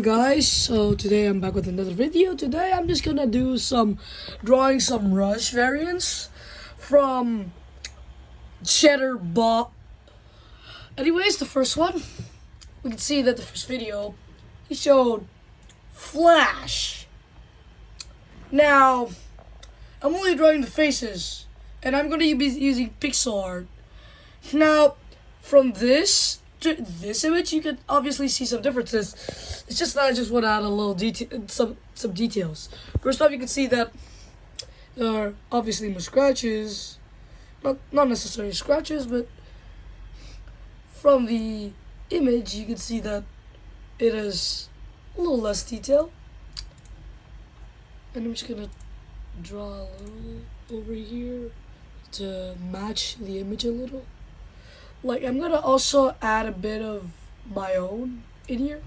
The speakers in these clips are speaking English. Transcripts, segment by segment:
Guys, so today I'm back with another video. Today I'm just gonna do drawing some rush variants from Cheddar Bob. Anyways, the first one, we can see that the first video he showed Flash. Now I'm only drawing the faces, and I'm gonna be using pixel art. Now from this to this image, you can obviously see some differences. It's just that I just want to add a little detail, some details. First off, you can see that there are obviously more scratches, not necessarily scratches, but from the image you can see that it is a little less detail. And I'm just gonna draw a little over here to match the image a little. Like, I'm gonna also add a bit of my own in here.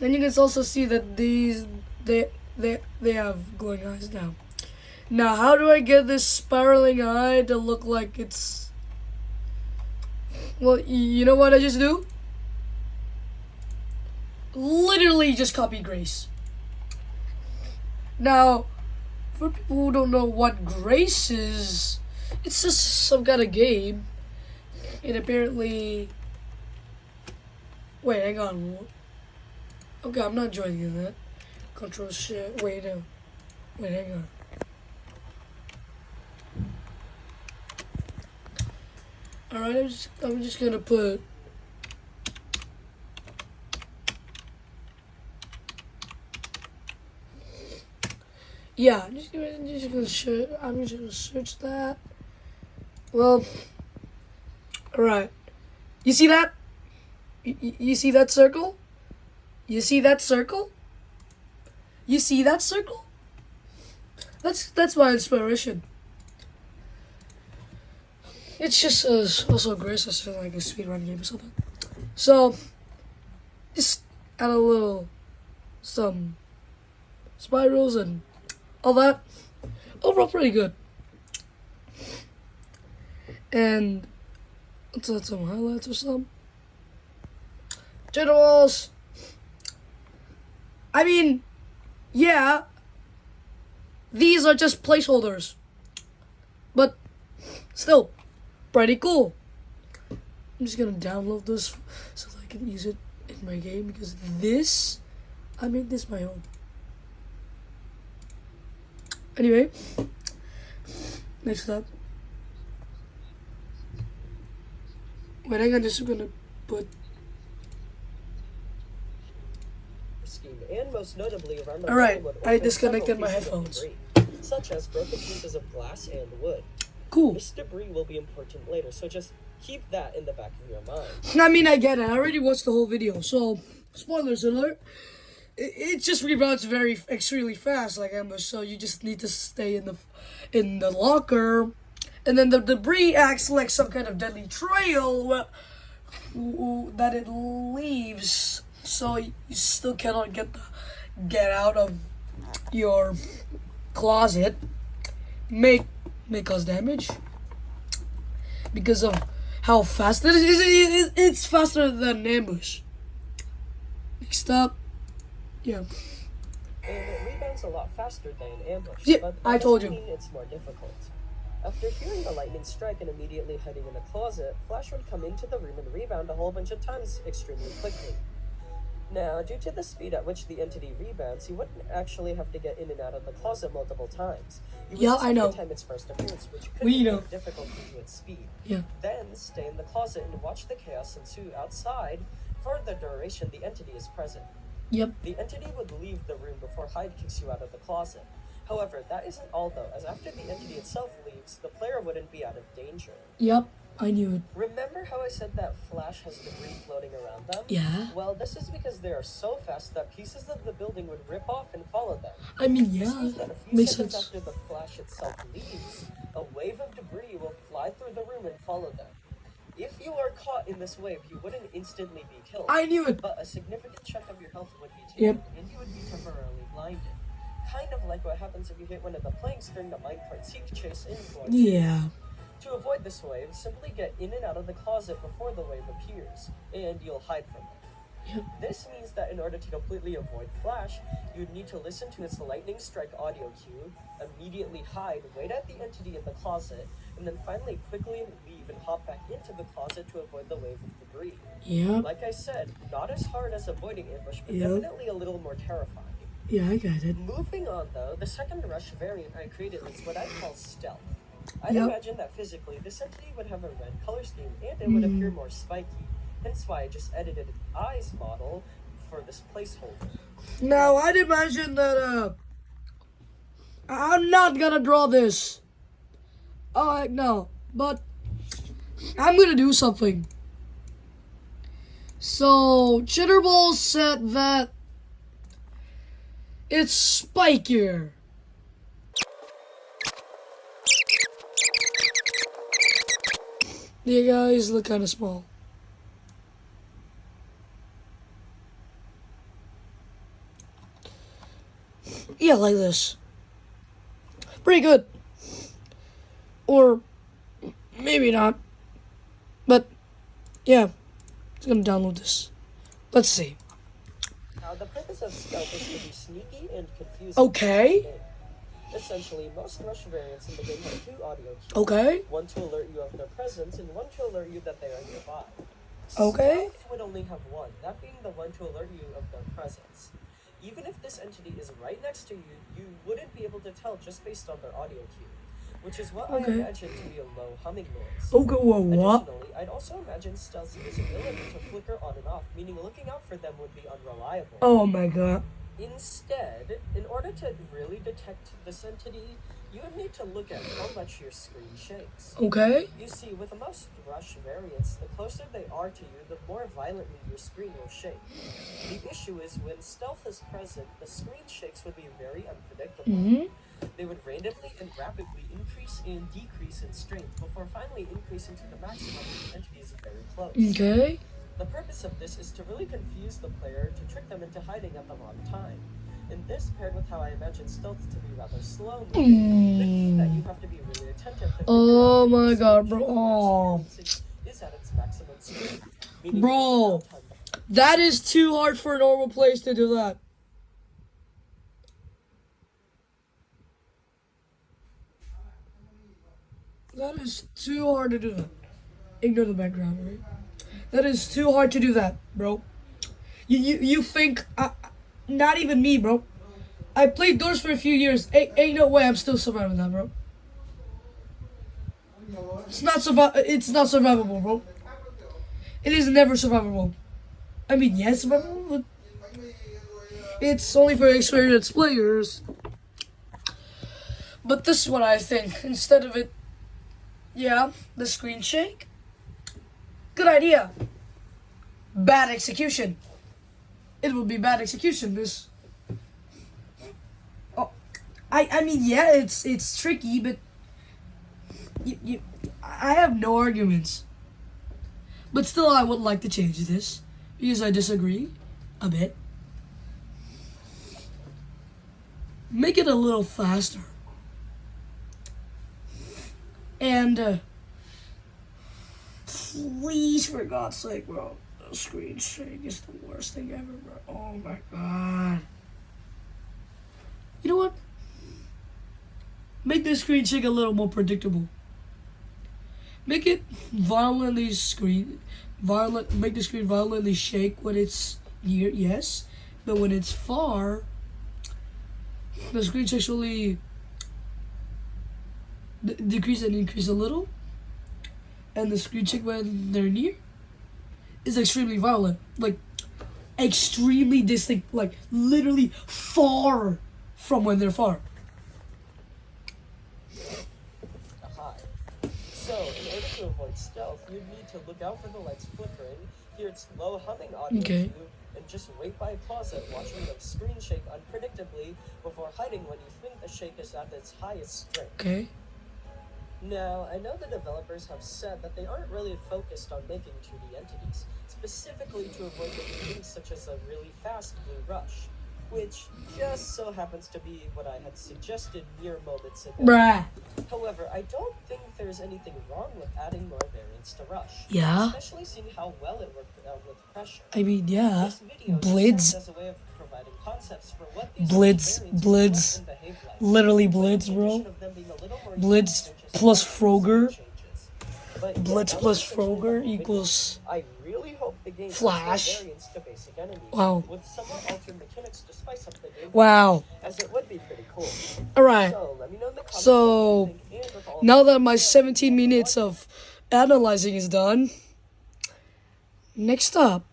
And you can also see that they have glowing eyes now. Now, how do I get this spiraling eye to look like it's... Well, you know what I just do? Literally just copy Grace. Now, for people who don't know what Grace is, it's just some kind of game. And apparently... Wait, hang on. Okay, I'm not joining that. Control shit. Wait, no. Wait, hang on. Alright, I'm just gonna put... Yeah, I'm just gonna search that. Well, alright. You see that? You see that circle? You see that circle? You see that circle? That's my inspiration. It's just also Grace. I feel like a speedrun game or something. So just add some spirals and all that. Overall, pretty good. And let's add some highlights or some generals. I mean, yeah, these are just placeholders, but still pretty cool. I'm just gonna download this so that I can use it in my game, because I made this my own. Anyway, next up. Wait, I'm just gonna put... And most notably around the Alright, I disconnected my headphones. Debris, such as broken pieces of glass and wood. Cool. This debris will be important later, so just keep that in the back of your mind. I mean, I get it. I already watched the whole video, so spoilers alert. It just rebounds extremely fast, like ambush. So you just need to stay in the locker, and then the debris acts like some kind of deadly trail that it leaves. So you still cannot get out of your closet. May cause damage because of how fast it is. It's faster than ambush. Next up, yeah. And it rebounds a lot faster than ambush. Yeah, but I told you. It's more difficult. After hearing the lightning strike and immediately hiding in the closet, Flash would come into the room and rebound a whole bunch of times extremely quickly. Now, due to the speed at which the entity rebounds, you wouldn't actually have to get in and out of the closet multiple times. You would Yeah, just I know. time its first appearance, which could We be know. difficult due to its speed. Yeah. Then, stay in the closet and watch the chaos ensue outside for the duration the entity is present. Yep. The entity would leave the room before Hyde kicks you out of the closet. However, that isn't all though, as after the entity itself leaves, the player wouldn't be out of danger. Yep. I knew it. Remember how I said that Flash has debris floating around them? Yeah. Well, this is because they are so fast that pieces of the building would rip off and follow them. I mean, This yeah. means that a few Makes seconds sense. after the Flash itself leaves, a wave of debris will fly through the room and follow them. If you are caught in this wave, you wouldn't instantly be killed. I knew it. But a significant chunk of your health would be taken, Yep. and you would be temporarily blinded. Kind of like what happens if you hit one of the planks during the minecart seek chase in Floor 2. Yeah. To avoid this wave, simply get in and out of the closet before the wave appears, and you'll hide from it. Yep. This means that in order to completely avoid Flash, you'd need to listen to its lightning strike audio cue, immediately hide, wait at the entity in the closet, and then finally quickly leave and hop back into the closet to avoid the wave of debris. Yep. Like I said, not as hard as avoiding ambush, but Yep. definitely a little more terrifying. Yeah, I got it. Moving on though, the second Rush variant I created is what I call stealth. I'd Yep. imagine that physically this entity would have a red color scheme and it would appear more spiky. Hence why I just edited an eyes model for this placeholder. Now, I'd imagine that, I'm not gonna draw this. No. But I'm gonna do something. So, Chitterball said that it's spikier. The guys look kind of small. Yeah, like this. Pretty good. Or maybe not. But yeah, I'm gonna download this. Let's see. Now the purpose of stealth is to be sneaky and confusing. Okay. Essentially, most Rush variants in the game have two audio cues. Okay. One to alert you of their presence and one to alert you that they are nearby. Okay. Stealth would only have one, that being the one to alert you of their presence. Even if this entity is right next to you, you wouldn't be able to tell just based on their audio cue, which is what I imagine to be a low humming noise. Okay, well, what? Additionally, I'd also imagine stealth's visibility to flicker on and off, meaning looking out for them would be unreliable. Oh my god. Instead, in order to really detect this entity, you would need to look at how much your screen shakes. Okay. You see, with most Rush variants, the closer they are to you, the more violently your screen will shake. The issue is when stealth is present, the screen shakes would be very unpredictable. They would randomly and rapidly increase and decrease in strength before finally increasing to the maximum when the entity is very close. Okay. The purpose of this is to really confuse the player to trick them into hiding at the wrong time. And this, paired with how I imagine stealth to be rather slow moving, means that you have to be really attentive to Oh my god, bro. Oh. is at its maximum speed. Meaning Bro, that is too hard for a normal place to do that. That is too hard to do that. Ignore the background, right? That is too hard to do that, bro. You think, not even me, bro. I played Doors for a few years. Ain't no way I'm still surviving that, bro. It's not survivable, bro. It is never survivable. I mean, yes, survivable, but it's only for experienced players. But this is what I think. Instead of it, yeah, the screen shake. Good idea. Bad execution. It will be bad execution. This. Oh, I mean, yeah, it's tricky, but I have no arguments. But still, I would like to change this because I disagree a bit. Make it a little faster. And please, for God's sake, bro, the screen shake is the worst thing ever, bro. Oh my god. You know what? Make the screen shake a little more predictable. Make it make the screen violently shake when it's near, yes, but when it's far, the screen shakes only decrease and increase a little, and the screen shake when they're near is extremely violent, like extremely distinct, like literally far from when they're far. So, in order to avoid stealth, you need to look out for the lights flickering, hear its low humming audio cue, and just wait by a closet watching the screen shake unpredictably before hiding when you think the shake is at its highest strength. Okay. Now, I know the developers have said that they aren't really focused on making 2D entities, specifically to avoid making things such as a really fast blue rush, which just so happens to be what I had suggested mere moments ago. Bruh. However, I don't think there's anything wrong with adding more variants to Rush. Yeah. Especially seeing how well it worked with Pressure. I mean, yeah. This video Blitz. just serves as a way of providing concepts for what these Blitz. variants Blitz. look and behave like. Literally With Blitz, the bro. addition of them being a little more Blitz unique, plus just Frogger. changes. But Blitz that plus was essentially the Frogger whole video. equals I really hope the game adds Flash. more variants to basic enemies Wow. with somewhat altered mechanics to spice up the game. Wow. As it would be pretty cool. Alright. So let me know in the comments So, what you think, and with all now of that my 17 minutes of analyzing is done, next up,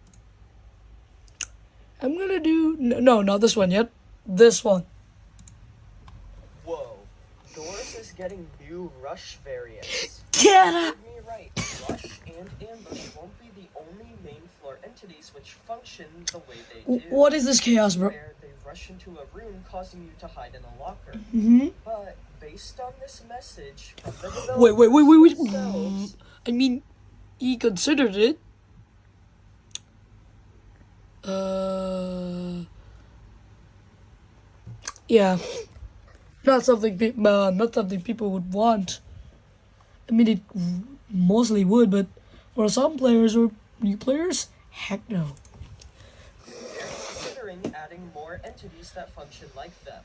I'm gonna do... No, not this one yet. This one. Whoa. Doors is getting new Rush variants. Get up! Me right. Rush and Ambush won't be the only main floor entities which function the way they do. What is this chaos, bro? Where they rush into a room causing you to hide in a locker. Mm-hmm. But based on this message from the Wait. themselves, I mean, he considered it. Yeah. Not something people would want. I mean, it mostly would, but for some players or new players, heck no. considering adding more entities that function like them.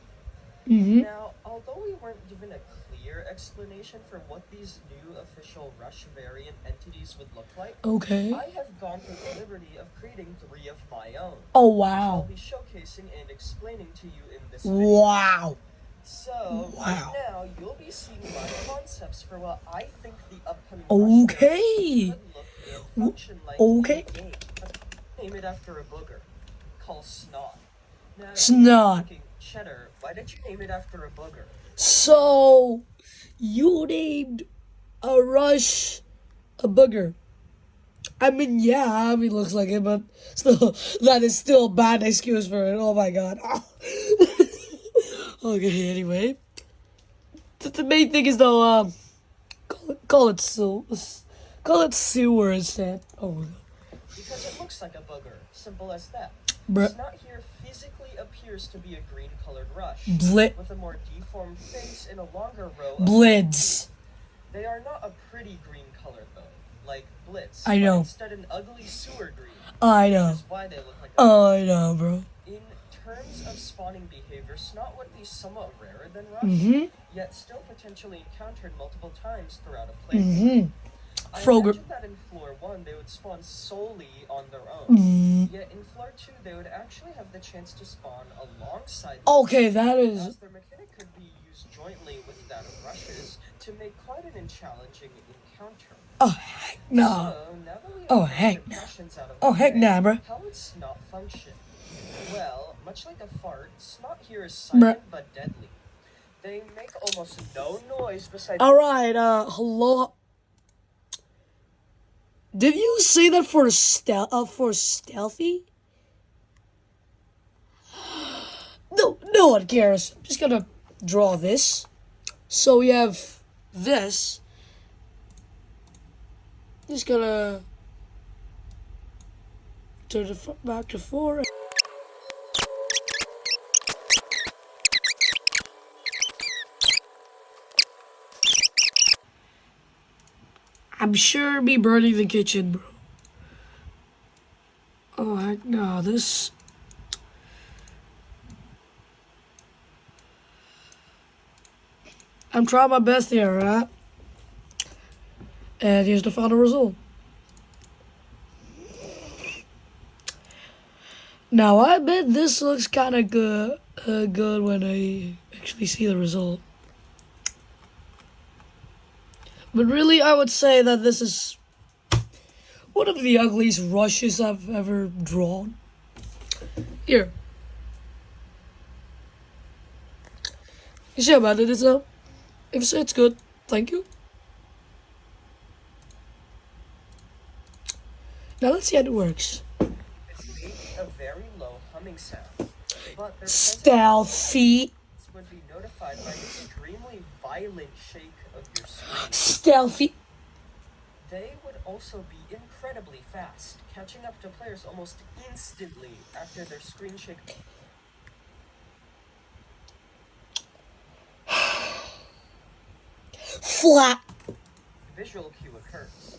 Mm-hmm. Now, although we weren't given a clear explanation for what these new official Rush variant entities would look like, Okay. I have gone through the liberty of creating 3 of my own. Oh, Which I'll wow. be showcasing and explaining to you in this video. Wow. So, Wow. right now, you'll be seeing my concepts for what I think the upcoming Rush Okay. variants could look and function like Okay. in the game. Name it after a booger. Call Snot. Now, Snot. thinking, Cheddar, why did you name it after a booger? So, you named a Rush a booger. I mean, yeah, it looks like it, but still, that is still a bad excuse for it. Oh my god. Okay, anyway. The main thing is though, call it sewer instead. Oh my god. Because it looks like a booger. Simple as that. Bruh. Snot here physically appears to be a green-colored Rush. With a more deformed face and a longer row of Blitz. They are not a pretty green color though, like Blitz. I know. But instead an ugly sewer green. I Which know. is why they look like I know, bro. In terms of spawning behavior, Snot would be somewhat rarer than Rush, Mm-hmm. yet still potentially encountered multiple times throughout a playthrough. Mm-hmm. I Frogger. imagine that in floor 1 they would spawn solely on their own. Mm. Yet in floor 2 they would actually have the chance to spawn alongside Okay, that is. as their mechanic could be used jointly with that of Rush's to make quite an challenging encounter. Oh heck no. So, now that we have Oh, those heck no. impressions out of Oh the heck way, nah, bro. how would Snot function? Well, much like a fart, Snot here is silent but deadly. They make almost no noise besides Alright, hello. Did you say that for stealthy? No one cares. I'm just gonna draw this. So we have this. Just gonna turn the front back to 4. I'm sure me burning the kitchen, bro. Oh heck no, this. I'm trying my best here, right? And here's the final result. Now I bet this looks kind of good when I actually see the result. But really, I would say that this is one of the ugliest rushes I've ever drawn. Here. You see about it, though? If it's good, thank you. Now let's see how it works. It's made a very low humming sound, but their Stealthy. presence would be notified by an extremely violent shake of your screen. Stealthy. They would also be incredibly fast, catching up to players almost instantly after their screen shake. Flat. Visual cue occurs.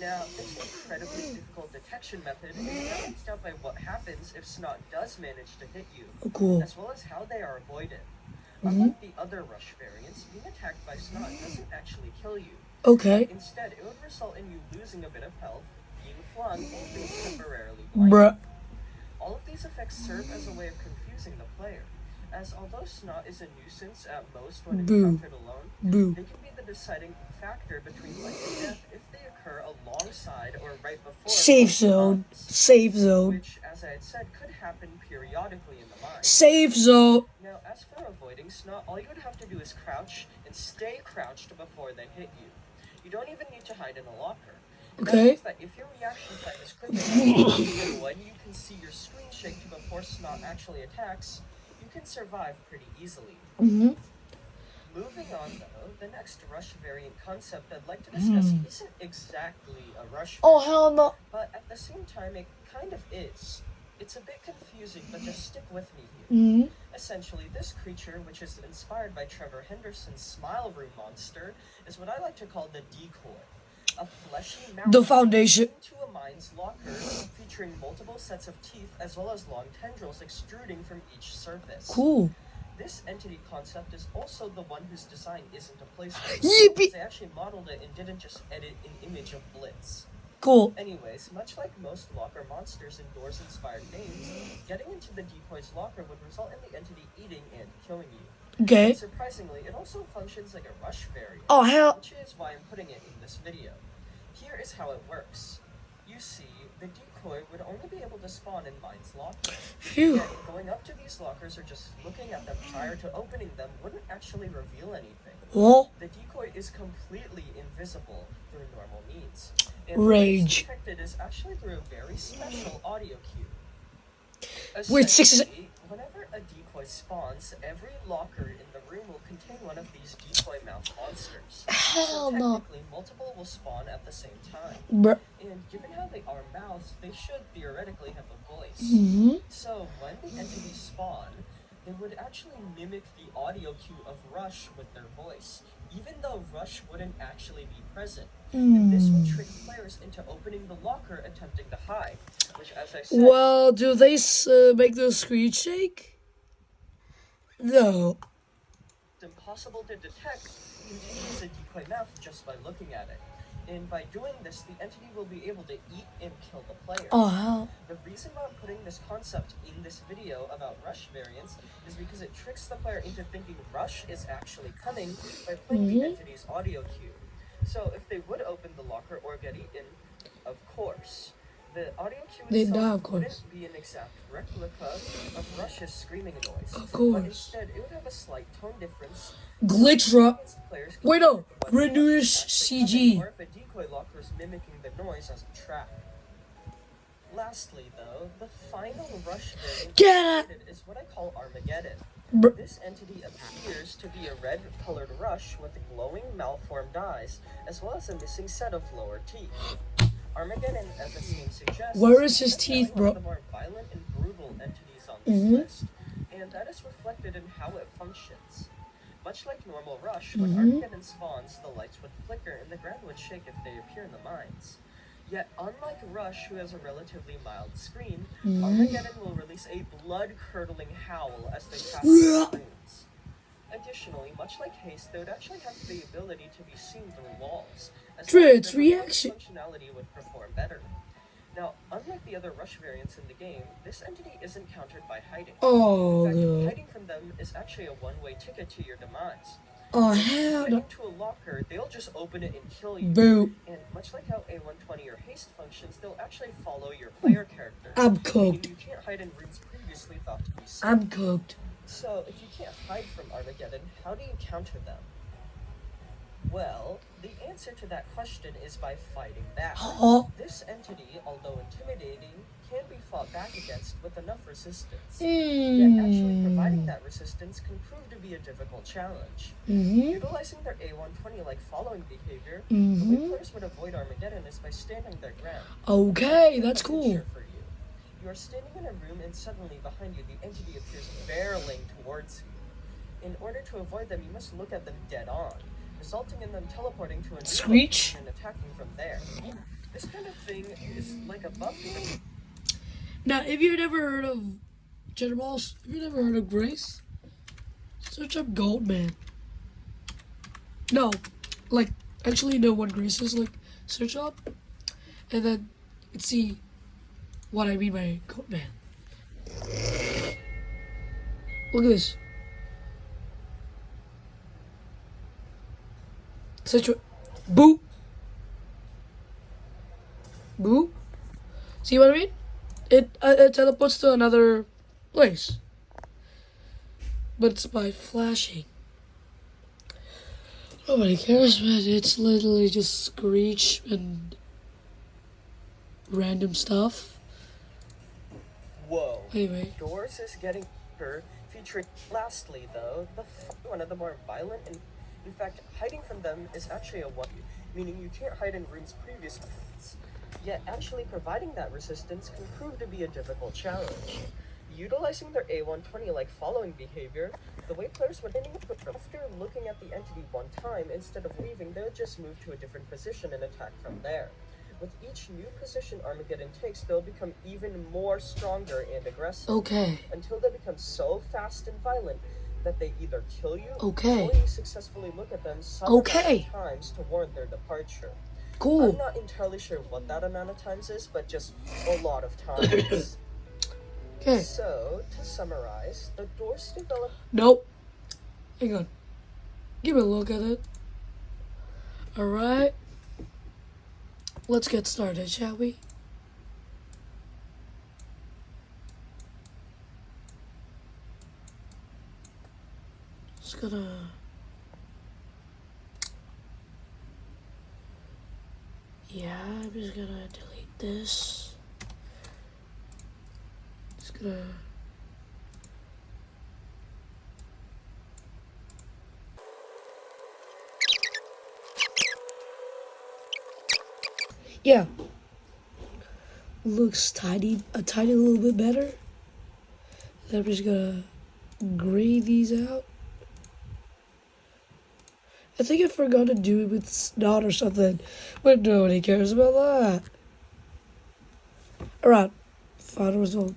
Now, this incredibly difficult detection method is balanced out by what happens if Snot does manage to hit you, Oh, cool. as well as how they are avoided. Unlike the other Rush variants, being attacked by Snot doesn't actually kill you. Okay. Instead, it would result in you losing a bit of health, being flung, or being temporarily blinded. Bruh. All of these effects serve as a way of confusing the player, as although Snot is a nuisance at most when encountered alone, Boo. they can be the deciding factor between life and death if they occur alongside or right before Safe multiple zone. times, Safe zone. which, as I had said, could happen periodically in the mine. Safe zone. Now, as for avoiding Snot, all you would have to do is crouch and stay crouched before they hit you. You don't even need to hide in a locker. And that Okay. means that if your reaction time is quick enough, even when you can see your screen shake before Snot actually attacks, you can survive pretty easily. Mm-hmm. Moving on, though, the next Rush variant concept I'd like to discuss isn't exactly a Rush Oh, variant, hell no. but at the same time, it kind of is. It's a bit confusing, but just stick with me here. Mm-hmm. Essentially, this creature, which is inspired by Trevor Henderson's Smile Room monster, is what I like to call the decoy. A fleshy mouth The foundation. into a mine's locker, featuring multiple sets of teeth as well as long tendrils extruding from each surface. Cool. This entity concept is also the one whose design isn't a placeholder. Yippee. They actually modeled it and didn't just edit an image of Blitz. Cool. Anyways, much like most locker monsters in Doors-inspired games, getting into the decoy's locker would result in the entity eating and killing you. Okay. Surprisingly, it also functions like a Rush variant, Oh, hell. which is why I'm putting it in this video. Here is how it works. You see, the decoy would only be able to spawn in Mine's locker. Phew. Yet, going up to these lockers or just looking at them prior to opening them wouldn't actually reveal anything. Well, The decoy is completely invisible through normal means. And Rage. the way it's detected is actually through a very special audio cue. Wait, Essentially, whenever a decoy spawns, every locker in the room will contain one of these decoy mouth monsters. Hell So no. technically, multiple will spawn at the same time. Bruh. And given how they are mouths, they should theoretically have a voice. Mm-hmm. So when the entities spawn, they would actually mimic the audio cue of Rush with their voice, even though Rush wouldn't actually be present. And this would trick players into opening the locker attempting to hide, which, as I said, Well, do they make the screen shake? No. it's impossible to detect contains a decoy mouth just by looking at it. And by doing this, the entity will be able to eat and kill the player. Oh, hell. The reason why I'm putting this concept in this video about Rush variants is because it tricks the player into thinking Rush is actually coming by playing the entity's audio cue. So if they would open the locker or get eaten, of course, the audio cue They'd die, itself of course. wouldn't be an exact replica of Rush's screaming noise. Of But course. instead, it would have a slight tone difference. Glitch drop. Players can Wait, no. detect whether Reduce Rush is actually coming, CG. or if a decoy locker is mimicking the noise as a trap. Lastly, though, the final Rush variant Get created is what I call Armageddon. Bruh. This entity appears to be a red-colored Rush with glowing malformed eyes, as well as a missing set of lower teeth. Armageddon, as its name suggests, Where is his definitely teeth, one of bro? the more violent and brutal entities on this list, and that is reflected in how it functions. Much like normal Rush, when Armageddon spawns, the lights would flicker and the ground would shake if they appear in the mines. Yet, unlike Rush, who has a relatively mild scream, Armageddon will release a blood-curdling howl as they pass through the runes. Additionally, much like Haste, they would actually have the ability to be seen through walls, as Its their reaction. functionality would perform better. Now, unlike the other Rush variants in the game, this entity isn't countered by hiding. Oh, In fact, no. hiding from them is actually a one-way ticket to your demise. Oh, If you hell get no. into a locker, they'll just open it and kill you. Boo. And much like how A120 or Haste functions, they'll actually follow your player character. I'm Meaning cooked. you can't hide in rooms previously thought to be safe. I'm cooked. So, if you can't hide from Armageddon, how do you counter them? Well, the answer to that question is by fighting back. Huh? This entity, although intimidating, can be fought back against with enough resistance. Hmm. Yet actually providing that resistance can prove to be a difficult challenge. Mm-hmm. Utilizing their A120-like following behavior, the Mm-hmm. way players would avoid Armageddon is by standing their ground. Okay, that's A cool. picture for you. You are standing in a room and suddenly behind you the entity appears barreling towards you. In order to avoid them, you must look at them dead on. resulting in them teleporting to a new Screech. location and attacking from there. This kind of thing is like a buff. Now, if you've never heard of Jitterballs, if you've never heard of Grace, search up Goldman. No, like, actually know what Grace is. Like, search up, and then see what I mean by Goldman. Look at this. Boop. Boop. See what I mean? It teleports to another place. But it's by flashing. Nobody cares, man. It's literally just Screech and random stuff. Whoa. Anyway. Doors is getting better, featuring lastly though, one of the more violent and in fact hiding from them is actually a one, meaning you can't hide in rooms previous. Yet actually providing that resistance can prove to be a difficult challenge. Utilizing their A120-like following behavior, the way players would after looking at the entity one time, instead of leaving, they would just move to a different position and attack from there. With each new position Armageddon takes, they'll become even more stronger and aggressive. Okay. Until they become so fast and violent that they either kill you or you successful look at them some times to warrant their departure. Cool. I'm not entirely sure what that amount of times is, but just a lot of times. Okay. So, to summarize, the doors develop... Nope. Hang on. Give me a look at it. Alright. Let's get started, shall we? Just gonna... Yeah, I'm just gonna delete this. Just gonna... Yeah. Looks a tiny little bit better. I'm just gonna gray these out. I think I forgot to do it with snot or something, but nobody cares about that. Alright, final result.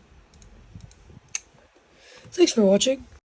Thanks for watching.